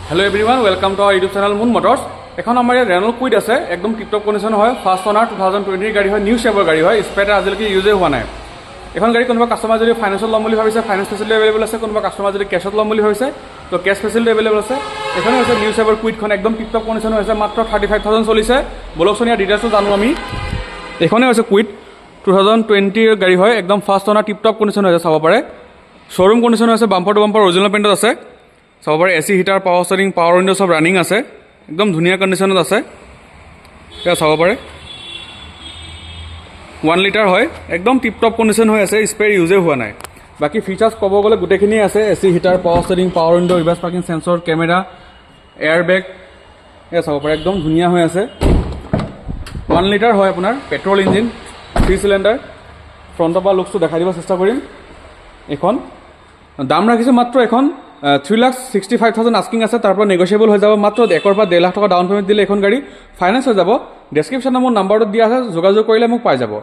Hello everyone welcome to our YouTube channel Mun motors. এখন আমাৰ ইয়াত ৰেনল্ট কুইড আছে, একদম টিপটপ কণ্ডিশ্যন হয়, ফাৰ্ষ্ট অনাৰ 2020 গাড়ী হয়, নিউ শেপৰ গাড়ী হয়, স্পেয়াৰ আজিলৈকে ইউজে হোৱা নাই। এখন গাড়ী কোনোবা কাষ্টমাৰ যদি ফাইনেন্সত ল'ম বুলি ভাবিছে ফাইনেন্স ফেচিলিটি এভেইলেবল আছে, কোনোবা কাষ্টমাৰ যদি কেছত ল'ম বুলি ভাবিছে তো কেছ ফেচিলিটি এভেইলেবল আছে। এখনে হৈছে নিউ শেপৰ কুইডখন, একদম টিপটপ কণ্ডিশ্যন হৈছে, মাত্ৰ 35,000 চলিছে। বলকচোন ইয়াৰ ডিটেইলছটো জানো আমি। এখনে হৈছে কুইড 2020 গাড়ী হয়, একদম ফাৰ্ষ্ট অনাৰ টিপটপ কণ্ডিশ্যন হৈছে, চাব পাৰে। শ্ব'ৰুম কণ্ডিশ্যন হৈছে, বাম্পাৰ টু বাম্পাৰ অৰিজিনেল পেইণ্টত আছে, চাব পাৰে। AC heater, power steering, power window সব ৰানিং আছে, একদম ধুনীয়া কণ্ডিশ্যনত আছে, এয়া চাব পাৰে। 1 লিটাৰ হয়, একদম টিপটপ কণ্ডিশ্যন হৈ আছে, স্পেয়াৰ ইউজে হোৱা নাই। বাকী ফিচাৰ্ছ ক'ব গ'লে গোটেইখিনিয়ে আছে, AC heater, power steering, power window, reverse parking sensor, camera, airbag, এয়া চাব পাৰে, একদম ধুনীয়া হৈ আছে। 1 লিটাৰ হয় আপোনাৰ, পেট্ৰল ইঞ্জিন, 3 চিলিণ্ডাৰ। ফ্ৰণ্টৰ পৰা লুকছটো দেখাই দিব চেষ্টা কৰিম। এইখন দাম ৰাখিছে মাত্ৰ এখন 3,65,000 আস্কিং আছে, তাৰ পৰা নেগচিয়েবল হৈ যাব। মাত্ৰ 1 পৰা 1.5 লাখ টকা ডাউন পে'মেণ্ট দিলে এখন গাড়ী ফাইনেন্স হৈ যাব। ডেছক্ৰিপশ্যনত মোৰ নাম্বাৰটো দিয়া আছে, যোগাযোগ কৰিলে মোক পাই যাব।